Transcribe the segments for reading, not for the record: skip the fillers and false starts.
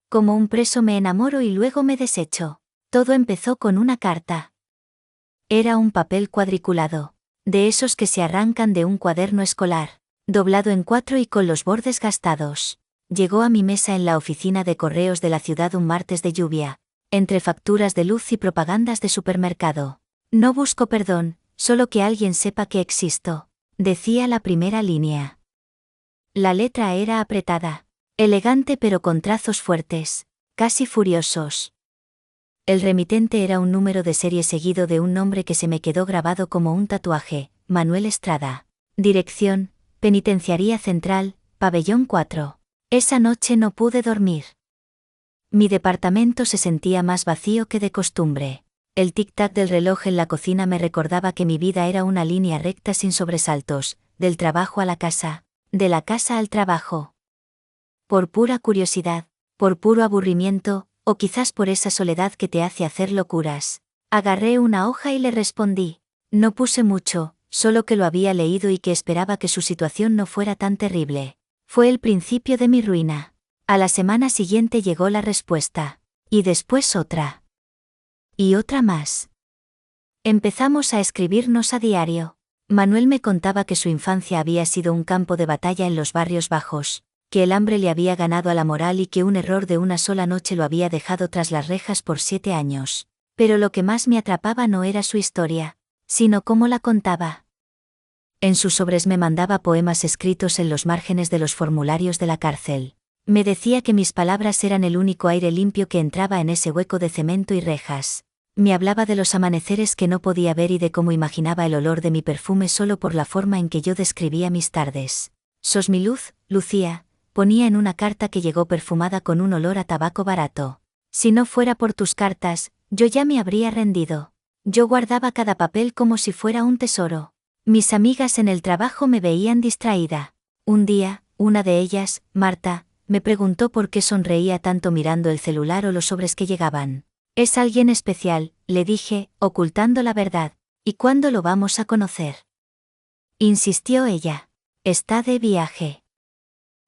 Como un preso me enamoro y luego me desecho. Todo empezó con una carta. Era un papel cuadriculado, de esos que se arrancan de un cuaderno escolar, doblado en 4 y con los bordes gastados. Llegó a mi mesa en la oficina de correos de la ciudad un martes de lluvia, entre facturas de luz y propagandas de supermercado. No busco perdón, solo que alguien sepa que existo, decía la primera línea. La letra era apretada, elegante pero con trazos fuertes, casi furiosos. El remitente era un número de serie seguido de un nombre que se me quedó grabado como un tatuaje, Manuel Estrada. Dirección, Penitenciaría Central, Pabellón 4. Esa noche no pude dormir. Mi departamento se sentía más vacío que de costumbre. El tic-tac del reloj en la cocina me recordaba que mi vida era una línea recta sin sobresaltos, del trabajo a la casa, de la casa al trabajo. Por pura curiosidad, por puro aburrimiento, o quizás por esa soledad que te hace hacer locuras, agarré una hoja y le respondí. No puse mucho, solo que lo había leído y que esperaba que su situación no fuera tan terrible. Fue el principio de mi ruina. A la semana siguiente llegó la respuesta. Y después otra. Y otra más. Empezamos a escribirnos a diario. Manuel me contaba que su infancia había sido un campo de batalla en los barrios bajos, que el hambre le había ganado a la moral y que un error de una sola noche lo había dejado tras las rejas por 7 años. Pero lo que más me atrapaba no era su historia, sino cómo la contaba. En sus sobres me mandaba poemas escritos en los márgenes de los formularios de la cárcel. Me decía que mis palabras eran el único aire limpio que entraba en ese hueco de cemento y rejas. Me hablaba de los amaneceres que no podía ver y de cómo imaginaba el olor de mi perfume solo por la forma en que yo describía mis tardes. Sos mi luz, Lucía, ponía en una carta que llegó perfumada con un olor a tabaco barato. Si no fuera por tus cartas, yo ya me habría rendido. Yo guardaba cada papel como si fuera un tesoro. Mis amigas en el trabajo me veían distraída. Un día, una de ellas, Marta, me preguntó por qué sonreía tanto mirando el celular o los sobres que llegaban. Es alguien especial, le dije, ocultando la verdad. ¿Y cuándo lo vamos a conocer? Insistió ella. Está de viaje.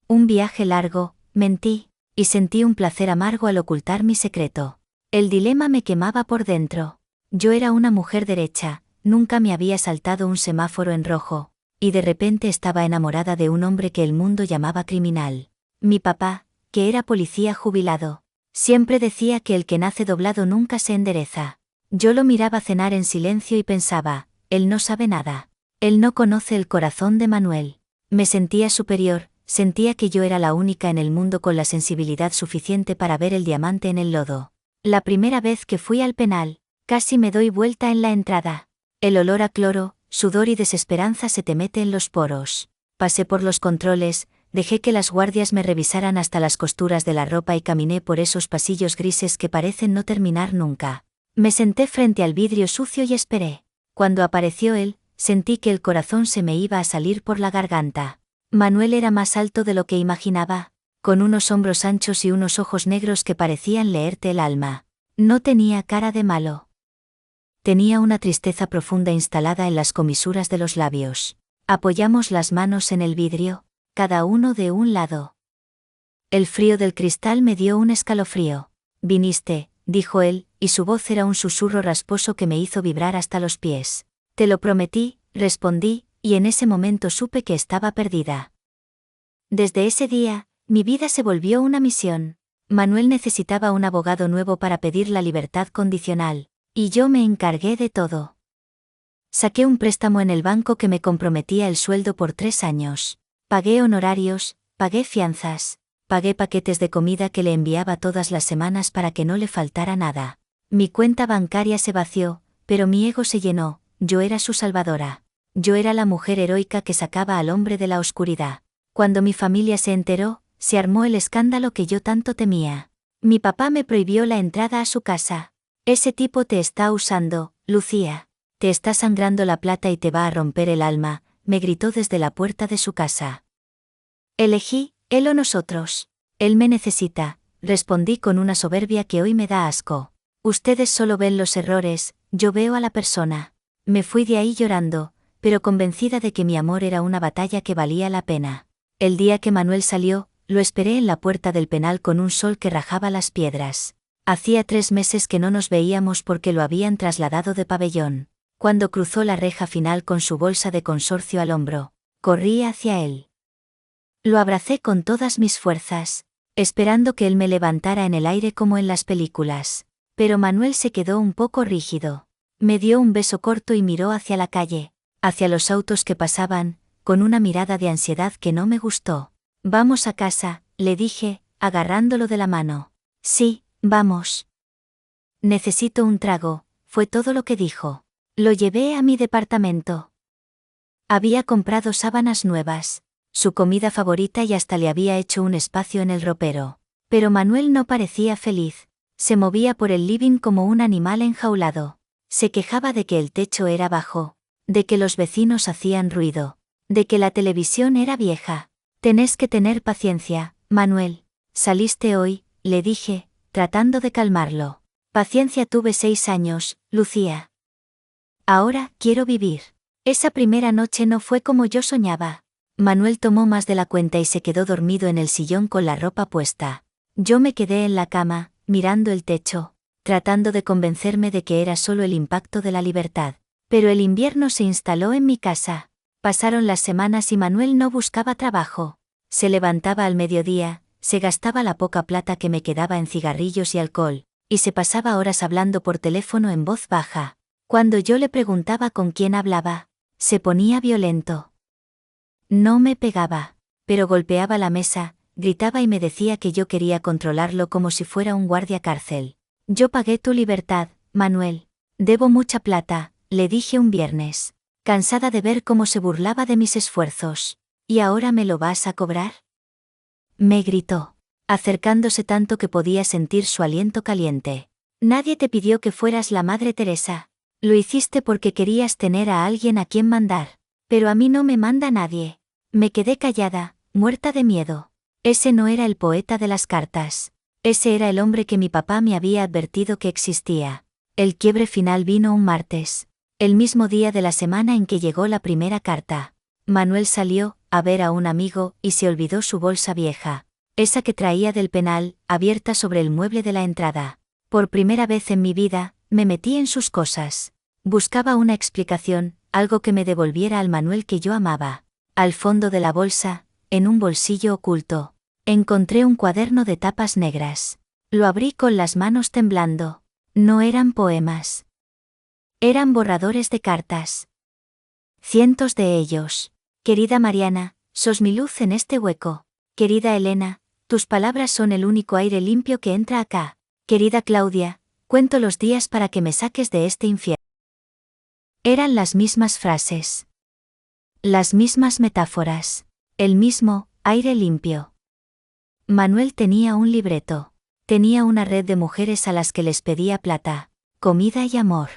Un viaje largo, mentí, y sentí un placer amargo al ocultar mi secreto. El dilema me quemaba por dentro. Yo era una mujer derecha, nunca me había saltado un semáforo en rojo, y de repente estaba enamorada de un hombre que el mundo llamaba criminal. Mi papá, que era policía jubilado, siempre decía que el que nace doblado nunca se endereza. Yo lo miraba cenar en silencio y pensaba, él no sabe nada. Él no conoce el corazón de Manuel. Me sentía superior. Sentía que yo era la única en el mundo con la sensibilidad suficiente para ver el diamante en el lodo. La primera vez que fui al penal, casi me doy vuelta en la entrada. El olor a cloro, sudor y desesperanza se te mete en los poros. Pasé por los controles, dejé que las guardias me revisaran hasta las costuras de la ropa y caminé por esos pasillos grises que parecen no terminar nunca. Me senté frente al vidrio sucio y esperé. Cuando apareció él, sentí que el corazón se me iba a salir por la garganta. Manuel era más alto de lo que imaginaba, con unos hombros anchos y unos ojos negros que parecían leerte el alma. No tenía cara de malo. Tenía una tristeza profunda instalada en las comisuras de los labios. Apoyamos las manos en el vidrio, cada uno de un lado. El frío del cristal me dio un escalofrío. Viniste, dijo él, y su voz era un susurro rasposo que me hizo vibrar hasta los pies. Te lo prometí, respondí, y en ese momento supe que estaba perdida. Desde ese día, mi vida se volvió una misión. Manuel necesitaba un abogado nuevo para pedir la libertad condicional, y yo me encargué de todo. Saqué un préstamo en el banco que me comprometía el sueldo por 3 años. Pagué honorarios, pagué fianzas, pagué paquetes de comida que le enviaba todas las semanas para que no le faltara nada. Mi cuenta bancaria se vació, pero mi ego se llenó, yo era su salvadora. Yo era la mujer heroica que sacaba al hombre de la oscuridad. Cuando mi familia se enteró, se armó el escándalo que yo tanto temía. Mi papá me prohibió la entrada a su casa. Ese tipo te está usando, Lucía. Te está sangrando la plata y te va a romper el alma, me gritó desde la puerta de su casa. Elegí, él o nosotros. Él me necesita, respondí con una soberbia que hoy me da asco. Ustedes solo ven los errores, yo veo a la persona. Me fui de ahí llorando, pero convencida de que mi amor era una batalla que valía la pena. El día que Manuel salió, Lo esperé en la puerta del penal con un sol que rajaba las piedras. Hacía 3 meses que no nos veíamos porque lo habían trasladado de pabellón. Cuando cruzó la reja final con su bolsa de consorcio al hombro, corrí hacia él. Lo abracé con todas mis fuerzas, esperando que él me levantara en el aire como en las películas. Pero Manuel se quedó un poco rígido. Me dio un beso corto y miró hacia la calle, hacia los autos que pasaban, con una mirada de ansiedad que no me gustó. Vamos a casa, le dije, agarrándolo de la mano. Sí, vamos. Necesito un trago, fue todo lo que dijo. Lo llevé a mi departamento. Había comprado sábanas nuevas, su comida favorita y hasta le había hecho un espacio en el ropero. Pero Manuel no parecía feliz. Se movía por el living como un animal enjaulado. Se quejaba de que el techo era bajo, de que los vecinos hacían ruido, de que la televisión era vieja. Tenés que tener paciencia, Manuel. Saliste hoy, le dije, tratando de calmarlo. Paciencia, tuve 6 años, Lucía. Ahora, quiero vivir. Esa primera noche no fue como yo soñaba. Manuel tomó más de la cuenta y se quedó dormido en el sillón con la ropa puesta. Yo me quedé en la cama, mirando el techo, tratando de convencerme de que era solo el impacto de la libertad. Pero el invierno se instaló en mi casa. Pasaron las semanas y Manuel no buscaba trabajo. Se levantaba al mediodía, se gastaba la poca plata que me quedaba en cigarrillos y alcohol, y se pasaba horas hablando por teléfono en voz baja. Cuando yo le preguntaba con quién hablaba, se ponía violento. No me pegaba, pero golpeaba la mesa, gritaba y me decía que yo quería controlarlo como si fuera un guardia cárcel. Yo pagué tu libertad, Manuel. Debo mucha plata, le dije un viernes, cansada de ver cómo se burlaba de mis esfuerzos. ¿Y ahora me lo vas a cobrar? Me gritó, acercándose tanto que podía sentir su aliento caliente. Nadie te pidió que fueras la Madre Teresa. Lo hiciste porque querías tener a alguien a quien mandar. Pero a mí no me manda nadie. Me quedé callada, muerta de miedo. Ese no era el poeta de las cartas. Ese era el hombre que mi papá me había advertido que existía. El quiebre final vino un martes, el mismo día de la semana en que llegó la primera carta. Manuel salió a ver a un amigo y se olvidó su bolsa vieja, esa que traía del penal, abierta sobre el mueble de la entrada. Por primera vez en mi vida, me metí en sus cosas. Buscaba una explicación, algo que me devolviera al Manuel que yo amaba. Al fondo de la bolsa, en un bolsillo oculto, encontré un cuaderno de tapas negras. Lo abrí con las manos temblando. No eran poemas. Eran borradores de cartas. Cientos de ellos. Querida Mariana, sos mi luz en este hueco. Querida Elena, tus palabras son el único aire limpio que entra acá. Querida Claudia, cuento los días para que me saques de este infierno. Eran las mismas frases. Las mismas metáforas. El mismo aire limpio. Manuel tenía un libreto. Tenía una red de mujeres a las que les pedía plata, comida y amor.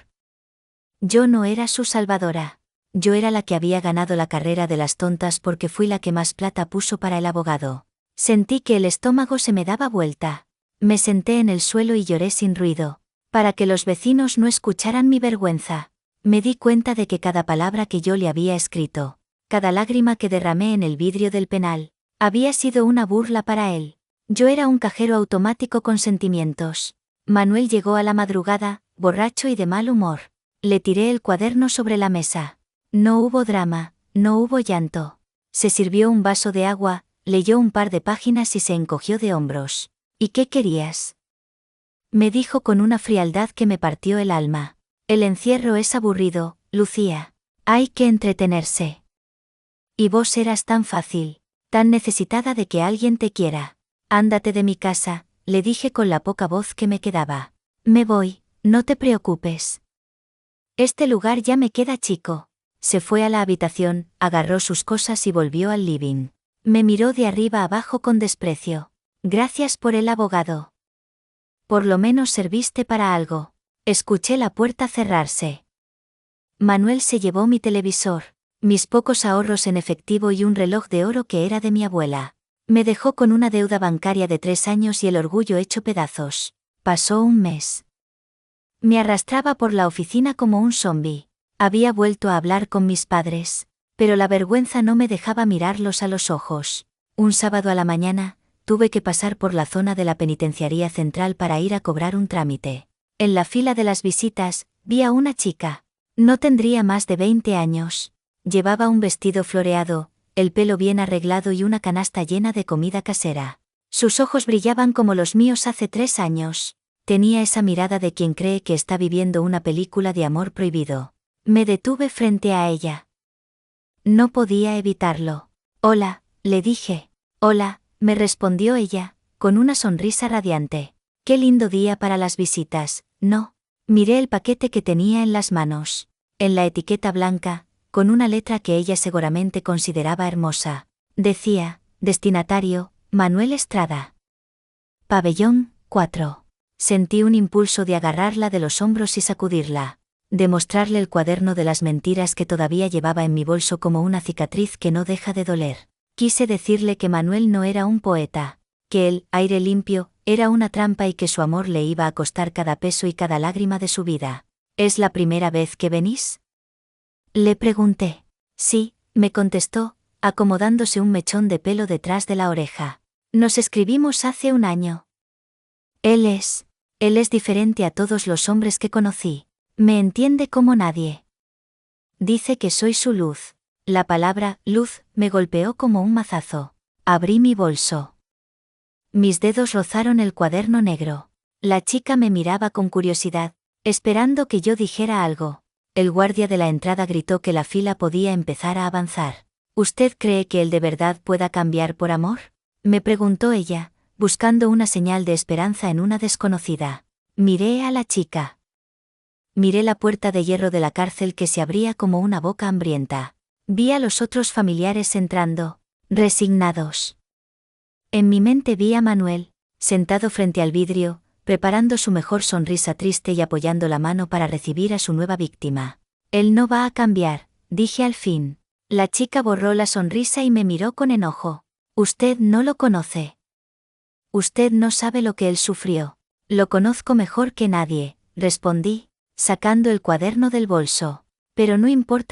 Yo no era su salvadora. Yo era la que había ganado la carrera de las tontas porque fui la que más plata puso para el abogado. Sentí que el estómago se me daba vuelta. Me senté en el suelo y lloré sin ruido, para que los vecinos no escucharan mi vergüenza. Me di cuenta de que cada palabra que yo le había escrito, cada lágrima que derramé en el vidrio del penal, había sido una burla para él. Yo era un cajero automático con sentimientos. Manuel llegó a la madrugada, borracho y de mal humor. Le tiré el cuaderno sobre la mesa. No hubo drama, no hubo llanto. Se sirvió un vaso de agua, leyó un par de páginas y se encogió de hombros. ¿Y qué querías? Me dijo con una frialdad que me partió el alma. El encierro es aburrido, Lucía. Hay que entretenerse. Y vos eras tan fácil, tan necesitada de que alguien te quiera. Ándate de mi casa, le dije con la poca voz que me quedaba. Me voy, no te preocupes. Este lugar ya me queda chico. Se fue a la habitación, agarró sus cosas y volvió al living. Me miró de arriba abajo con desprecio. Gracias por el abogado. Por lo menos serviste para algo. Escuché la puerta cerrarse. Manuel se llevó mi televisor, mis pocos ahorros en efectivo y un reloj de oro que era de mi abuela. Me dejó con una deuda bancaria de 3 años y el orgullo hecho pedazos. Pasó un mes. Me arrastraba por la oficina como un zombi. Había vuelto a hablar con mis padres, pero la vergüenza no me dejaba mirarlos a los ojos. Un sábado a la mañana, tuve que pasar por la zona de la penitenciaría central para ir a cobrar un trámite. En la fila de las visitas, vi a una chica. No tendría más de 20 años. Llevaba un vestido floreado, el pelo bien arreglado y una canasta llena de comida casera. Sus ojos brillaban como los míos hace 3 años. Tenía esa mirada de quien cree que está viviendo una película de amor prohibido. Me detuve frente a ella. No podía evitarlo. Hola, le dije. Hola, me respondió ella, con una sonrisa radiante. Qué lindo día para las visitas, ¿no? Miré el paquete que tenía en las manos. En la etiqueta blanca, con una letra que ella seguramente consideraba hermosa, decía, destinatario, Manuel Estrada. Pabellón 4. Sentí un impulso de agarrarla de los hombros y sacudirla. De mostrarle el cuaderno de las mentiras que todavía llevaba en mi bolso como una cicatriz que no deja de doler. Quise decirle que Manuel no era un poeta, que el aire limpio era una trampa y que su amor le iba a costar cada peso y cada lágrima de su vida. ¿Es la primera vez que venís? Le pregunté. Sí, me contestó, acomodándose un mechón de pelo detrás de la oreja. Nos escribimos hace un año. Él es diferente a todos los hombres que conocí. Me entiende como nadie. Dice que soy su luz. La palabra luz me golpeó como un mazazo. Abrí mi bolso. Mis dedos rozaron el cuaderno negro. La chica me miraba con curiosidad, esperando que yo dijera algo. El guardia de la entrada gritó que la fila podía empezar a avanzar. ¿Usted cree que él de verdad pueda cambiar por amor? Me preguntó ella, buscando una señal de esperanza en una desconocida. Miré a la chica. Miré la puerta de hierro de la cárcel que se abría como una boca hambrienta. Vi a los otros familiares entrando, resignados. En mi mente vi a Manuel, sentado frente al vidrio, preparando su mejor sonrisa triste y apoyando la mano para recibir a su nueva víctima. Él no va a cambiar, dije al fin. La chica borró la sonrisa y me miró con enojo. Usted no lo conoce. Usted no sabe lo que él sufrió. Lo conozco mejor que nadie, respondí, sacando el cuaderno del bolso. Pero no importa lo